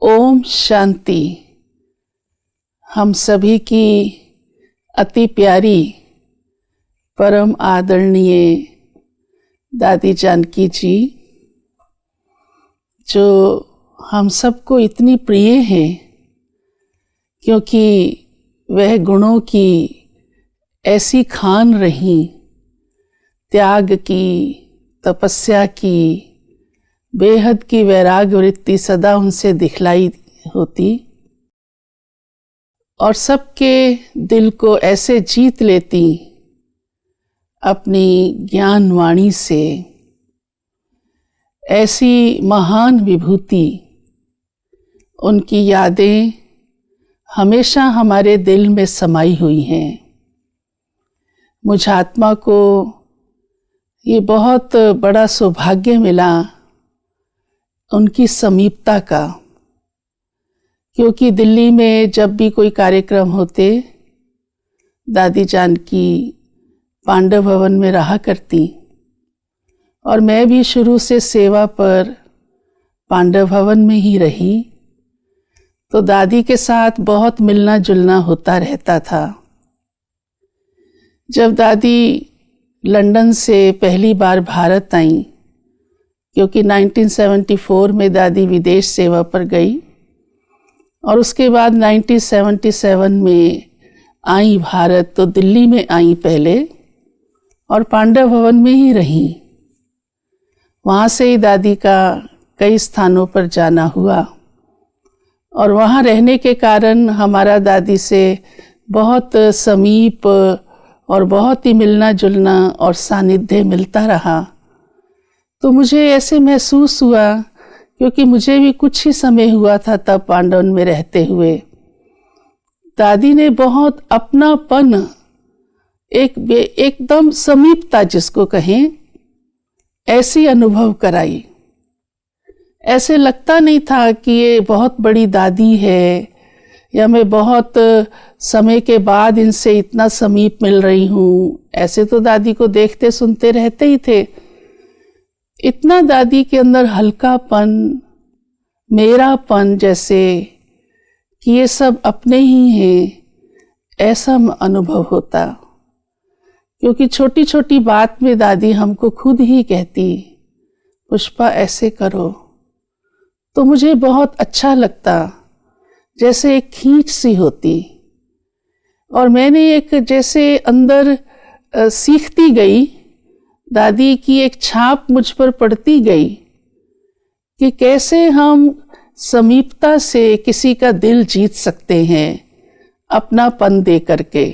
ओम शांति। हम सभी की अति प्यारी परम आदरणीय दादी जानकी जी, जो हम सबको इतनी प्रिय हैं क्योंकि वह गुणों की ऐसी खान रही, त्याग की, तपस्या की, बेहद की वैराग्य वृत्ति सदा उनसे दिखलाई होती और सबके दिल को ऐसे जीत लेती अपनी ज्ञान वाणी से। ऐसी महान विभूति, उनकी यादें हमेशा हमारे दिल में समाई हुई हैं। मुझ आत्मा को ये बहुत बड़ा सौभाग्य मिला उनकी समीपता का, क्योंकि दिल्ली में जब भी कोई कार्यक्रम होते, दादी जानकी पांडव भवन में रहा करती और मैं भी शुरू से सेवा पर पांडव भवन में ही रही, तो दादी के साथ बहुत मिलना जुलना होता रहता था। जब दादी लंदन से पहली बार भारत आई, क्योंकि 1974 में दादी विदेश सेवा पर गई और उसके बाद 1977 में आई भारत, तो दिल्ली में आई पहले और पांडव भवन में ही रही। वहाँ से ही दादी का कई स्थानों पर जाना हुआ और वहाँ रहने के कारण हमारा दादी से बहुत समीप और बहुत ही मिलना जुलना और सानिध्य मिलता रहा। तो मुझे ऐसे महसूस हुआ, क्योंकि मुझे भी कुछ ही समय हुआ था तब पांडवन में रहते हुए। दादी ने बहुत अपनापन, एकदम समीपता जिसको कहें, ऐसी अनुभव कराई। ऐसे लगता नहीं था कि ये बहुत बड़ी दादी है या मैं बहुत समय के बाद इनसे इतना समीप मिल रही हूँ। ऐसे तो दादी को देखते सुनते रहते ही थे। इतना दादी के अंदर हल्कापन, मेरापन, जैसे कि ये सब अपने ही हैं, ऐसा अनुभव होता। क्योंकि छोटी छोटी बात में दादी हमको खुद ही कहती, पुष्पा ऐसे करो, तो मुझे बहुत अच्छा लगता, जैसे एक खींच सी होती। और मैंने एक जैसे अंदर सीखती गई, दादी की एक छाप मुझ पर पड़ती गई कि कैसे हम समीपता से किसी का दिल जीत सकते हैं अपनापन दे करके।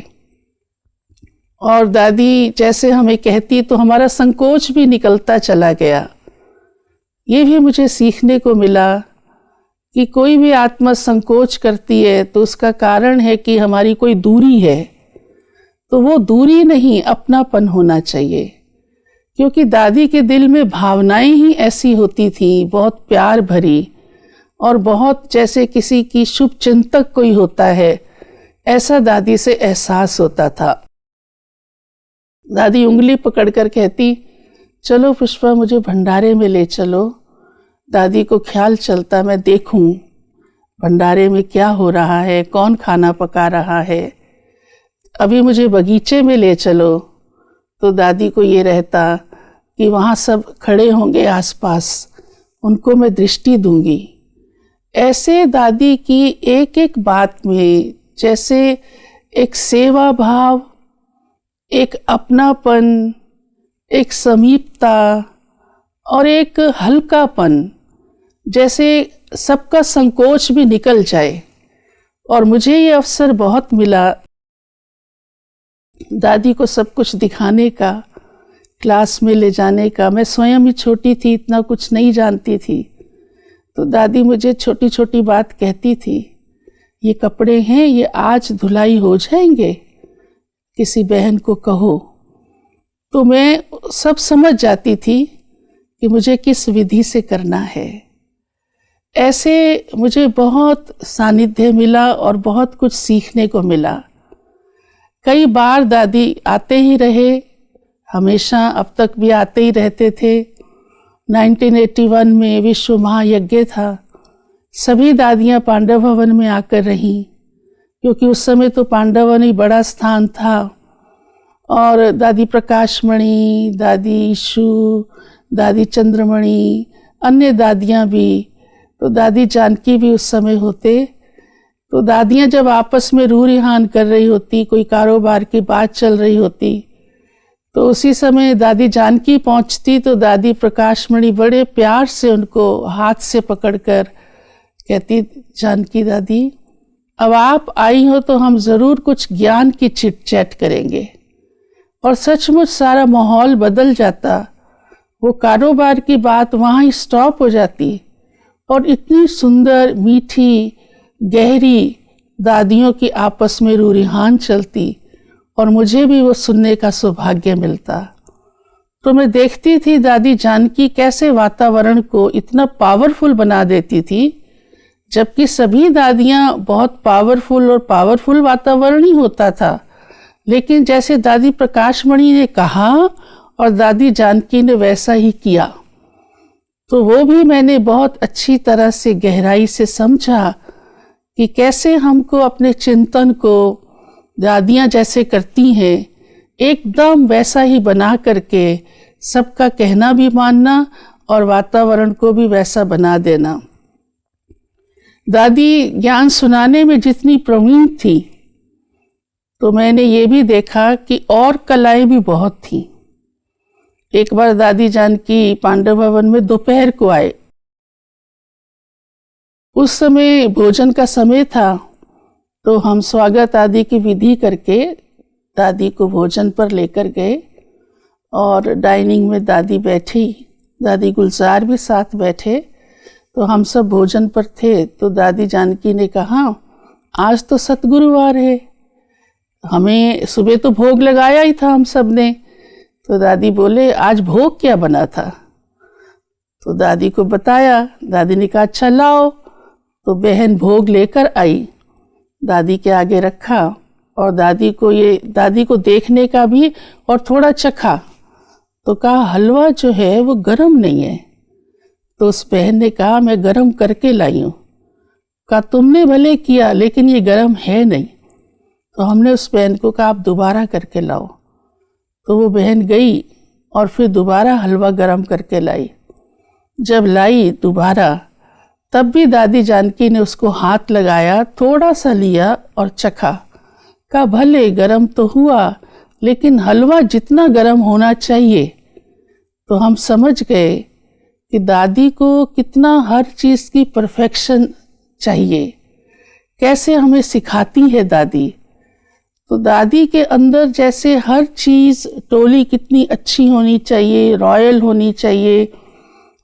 और दादी जैसे हमें कहती तो हमारा संकोच भी निकलता चला गया। ये भी मुझे सीखने को मिला कि कोई भी आत्मा संकोच करती है तो उसका कारण है कि हमारी कोई दूरी है, तो वो दूरी नहीं, अपनापन होना चाहिए। क्योंकि दादी के दिल में भावनाएं ही ऐसी होती थी, बहुत प्यार भरी और बहुत जैसे किसी की शुभ चिंतक कोई होता है, ऐसा दादी से एहसास होता था। दादी उंगली पकड़कर कहती, चलो पुष्पा, मुझे भंडारे में ले चलो। दादी को ख्याल चलता मैं देखूं भंडारे में क्या हो रहा है, कौन खाना पका रहा है। अभी मुझे बगीचे में ले चलो, तो दादी को ये रहता कि वहाँ सब खड़े होंगे आसपास, उनको मैं दृष्टि दूंगी। ऐसे दादी की एक एक बात में जैसे एक सेवा भाव, एक अपनापन, एक समीपता और एक हल्कापन, जैसे सबका संकोच भी निकल जाए। और मुझे ये अवसर बहुत मिला दादी को सब कुछ दिखाने का, क्लास में ले जाने का। मैं स्वयं ही छोटी थी, इतना कुछ नहीं जानती थी, तो दादी मुझे छोटी छोटी बात कहती थी, ये कपड़े हैं, ये आज धुलाई हो जाएंगे, किसी बहन को कहो। तो मैं सब समझ जाती थी कि मुझे किस विधि से करना है। ऐसे मुझे बहुत सानिध्य मिला और बहुत कुछ सीखने को मिला। कई बार दादी आते ही रहे, हमेशा अब तक भी आते ही रहते थे। 1981 में विश्व महायज्ञ था, सभी दादियाँ पांडव भवन में आकर रहीं, क्योंकि उस समय तो पांडव भवन ही बड़ा स्थान था। और दादी प्रकाशमणि, दादी ईशु, दादी चंद्रमणि, अन्य दादियाँ भी, तो दादी जानकी भी उस समय होते। तो दादियाँ जब आपस में रूह रिहान कर रही होती, कोई कारोबार की बात चल रही होती, तो उसी समय दादी जानकी पहुंचती तो दादी प्रकाशमणि बड़े प्यार से उनको हाथ से पकड़कर कहती, जानकी दादी अब आप आई हो तो हम ज़रूर कुछ ज्ञान की चिट चैट करेंगे। और सचमुच सारा माहौल बदल जाता, वो कारोबार की बात वहाँ ही स्टॉप हो जाती और इतनी सुंदर मीठी गहरी दादियों की आपस में रूह रिहान चलती और मुझे भी वो सुनने का सौभाग्य मिलता। तो मैं देखती थी दादी जानकी कैसे वातावरण को इतना पावरफुल बना देती थी, जबकि सभी दादियाँ बहुत पावरफुल वातावरण ही होता था, लेकिन जैसे दादी प्रकाशमणि ने कहा और दादी जानकी ने वैसा ही किया, तो वो भी मैंने बहुत अच्छी तरह से गहराई से समझा कि कैसे हमको अपने चिंतन को दादियाँ जैसे करती हैं एकदम वैसा ही बना करके सबका कहना भी मानना और वातावरण को भी वैसा बना देना। दादी ज्ञान सुनाने में जितनी प्रवीण थी, तो मैंने ये भी देखा कि और कलाएं भी बहुत थीं। एक बार दादी जानकी पांडव भवन में दोपहर को आए। उस समय भोजन का समय था, तो हम स्वागत आदि की विधि करके दादी को भोजन पर लेकर गए और डाइनिंग में दादी बैठी, दादी गुलजार भी साथ बैठे। तो हम सब भोजन पर थे, तो दादी जानकी ने कहा, आज तो सतगुरुवार है, हमें सुबह तो भोग लगाया ही था हम सब ने। तो दादी बोले, आज भोग क्या बना था? तो दादी को बताया। दादी ने कहा, अच्छा लाओ। तो बहन भोग लेकर आई, दादी के आगे रखा और दादी को देखने का भी और थोड़ा चखा, तो कहा हलवा जो है वो गरम नहीं है। तो उस बहन ने कहा, मैं गरम करके लाई हूँ। कहा तुमने भले किया, लेकिन ये गरम है नहीं। तो हमने उस बहन को कहा, आप दोबारा करके लाओ। तो वो बहन गई और फिर दोबारा हलवा गरम करके लाई। जब लाई दोबारा, तब भी दादी जानकी ने उसको हाथ लगाया, थोड़ा सा लिया और चखा। कहा भले गरम तो हुआ, लेकिन हलवा जितना गरम होना चाहिए। तो हम समझ गए कि दादी को कितना हर चीज़ की परफेक्शन चाहिए, कैसे हमें सिखाती है दादी। तो दादी के अंदर जैसे हर चीज़, टोली कितनी अच्छी होनी चाहिए, रॉयल होनी चाहिए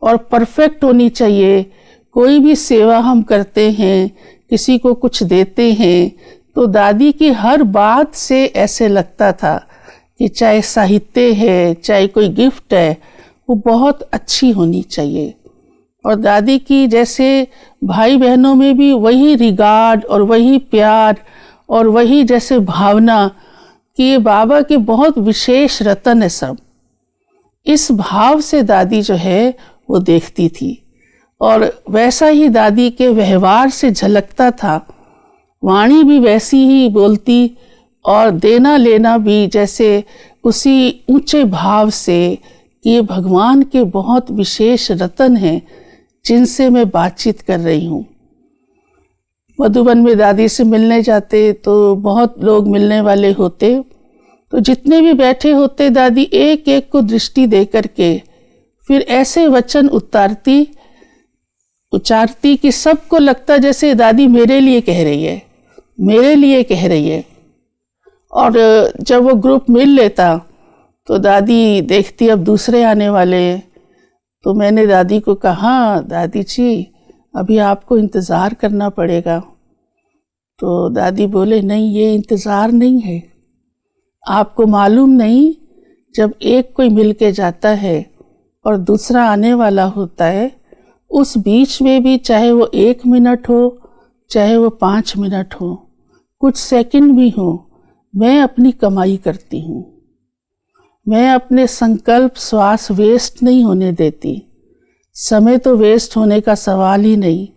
और परफेक्ट होनी चाहिए। कोई भी सेवा हम करते हैं, किसी को कुछ देते हैं, तो दादी की हर बात से ऐसे लगता था कि चाहे साहित्य है, चाहे कोई गिफ्ट है, वो बहुत अच्छी होनी चाहिए। और दादी की जैसे भाई बहनों में भी वही रिगार्ड और वही प्यार और वही जैसे भावना कि ये बाबा के बहुत विशेष रतन है सब। इस भाव से दादी जो है वो देखती थी और वैसा ही दादी के व्यवहार से झलकता था। वाणी भी वैसी ही बोलती और देना लेना भी जैसे उसी ऊंचे भाव से कि ये भगवान के बहुत विशेष रतन हैं जिनसे मैं बातचीत कर रही हूँ। मधुबन में दादी से मिलने जाते तो बहुत लोग मिलने वाले होते, तो जितने भी बैठे होते दादी एक एक को दृष्टि दे करके फिर ऐसे वचन उच्चारती कि सबको लगता जैसे दादी मेरे लिए कह रही है, मेरे लिए कह रही है। और जब वो ग्रुप मिल लेता तो दादी देखती अब दूसरे आने वाले हैं, तो मैंने दादी को कहा, दादी जी अभी आपको इंतज़ार करना पड़ेगा। तो दादी बोले, नहीं ये इंतज़ार नहीं है, आपको मालूम नहीं, जब एक कोई मिल के जाता है और दूसरा आने वाला होता है, उस बीच में भी चाहे वो 1 मिनट हो, चाहे वो 5 मिनट हो, कुछ सेकंड भी हो, मैं अपनी कमाई करती हूँ। मैं अपने संकल्प श्वास वेस्ट नहीं होने देती। समय तो वेस्ट होने का सवाल ही नहीं।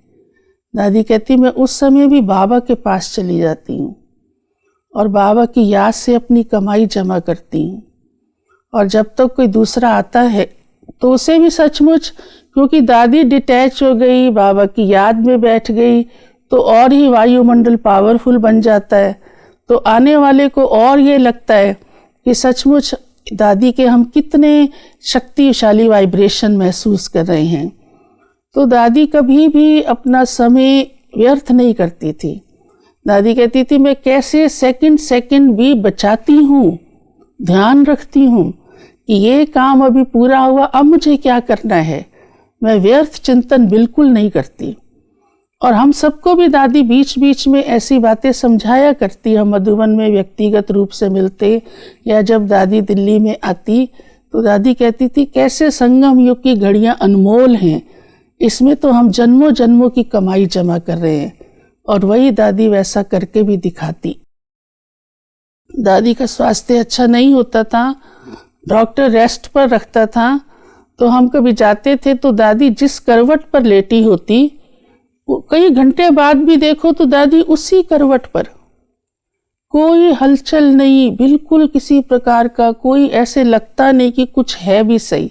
दादी कहती मैं उस समय भी बाबा के पास चली जाती हूँ और बाबा की याद से अपनी कमाई जमा करती हूँ, और जब तक कोई दूसरा आता है तो उसे भी सचमुच, क्योंकि दादी डिटैच हो गई, बाबा की याद में बैठ गई, तो और ही वायुमंडल पावरफुल बन जाता है। तो आने वाले को और ये लगता है कि सचमुच दादी के हम कितने शक्तिशाली वाइब्रेशन महसूस कर रहे हैं। तो दादी कभी भी अपना समय व्यर्थ नहीं करती थी। दादी कहती थी मैं कैसे सेकंड सेकंड भी बचाती हूँ, ध्यान रखती हूँ कि ये काम अभी पूरा हुआ, अब मुझे क्या करना है। मैं व्यर्थ चिंतन बिल्कुल नहीं करती। और हम सबको भी दादी बीच बीच में ऐसी बातें समझाया करती। हम मधुबन में व्यक्तिगत रूप से मिलते या जब दादी दिल्ली में आती तो दादी कहती थी कैसे संगम युग की घड़ियां अनमोल हैं, इसमें तो हम जन्मों जन्मों की कमाई जमा कर रहे हैं। और वही दादी वैसा करके भी दिखाती। दादी का स्वास्थ्य अच्छा नहीं होता था, डॉक्टर रेस्ट पर रखता था, तो हम कभी जाते थे तो दादी जिस करवट पर लेटी होती, कई घंटे बाद भी देखो तो दादी उसी करवट पर, कोई हलचल नहीं, बिल्कुल किसी प्रकार का कोई ऐसे लगता नहीं कि कुछ है भी सही।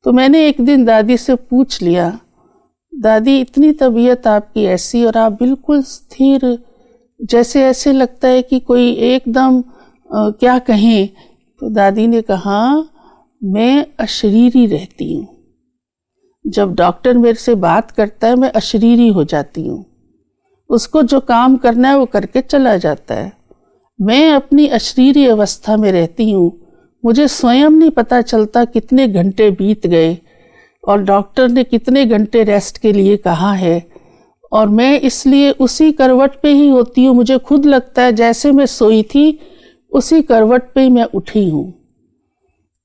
तो मैंने एक दिन दादी से पूछ लिया, दादी इतनी तबीयत आपकी ऐसी और आप बिल्कुल स्थिर, जैसे ऐसे लगता है कि कोई एकदम क्या कहें। तो दादी ने कहा मैं अशरीरी रहती हूँ। जब डॉक्टर मेरे से बात करता है मैं अशरीरी हो जाती हूँ, उसको जो काम करना है वो करके चला जाता है। मैं अपनी अशरीरी अवस्था में रहती हूँ, मुझे स्वयं नहीं पता चलता कितने घंटे बीत गए और डॉक्टर ने कितने घंटे रेस्ट के लिए कहा है, और मैं इसलिए उसी करवट पे ही होती हूँ। मुझे खुद लगता है जैसे मैं सोई थी उसी करवट पे ही मैं उठी हूँ।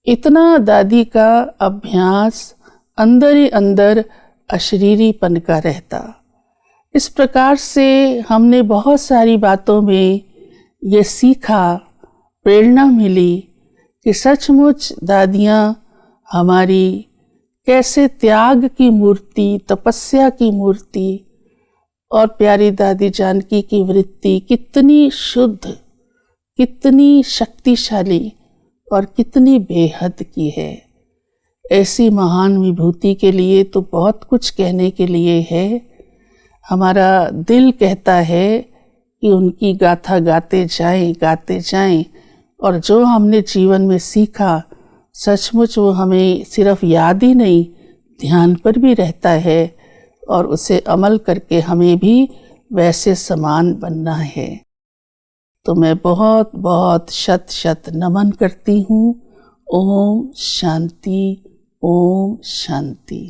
इतना दादी का अभ्यास अंदर ही अंदर अशरीरीपन का रहता। इस प्रकार से हमने बहुत सारी बातों में ये सीखा, प्रेरणा मिली कि सचमुच दादियाँ हमारी कैसे त्याग की मूर्ति, तपस्या की मूर्ति, और प्यारी दादी जानकी की वृत्ति कितनी शुद्ध, कितनी शक्तिशाली और कितनी बेहद की है। ऐसी महान विभूति के लिए तो बहुत कुछ कहने के लिए है। हमारा दिल कहता है कि उनकी गाथा गाते जाएं, और जो हमने जीवन में सीखा सचमुच वो हमें सिर्फ याद ही नहीं, ध्यान पर भी रहता है, और उसे अमल करके हमें भी वैसे समान बनना है। तो मैं बहुत बहुत शत शत नमन करती हूँ। ओम शांति, ओम शांति।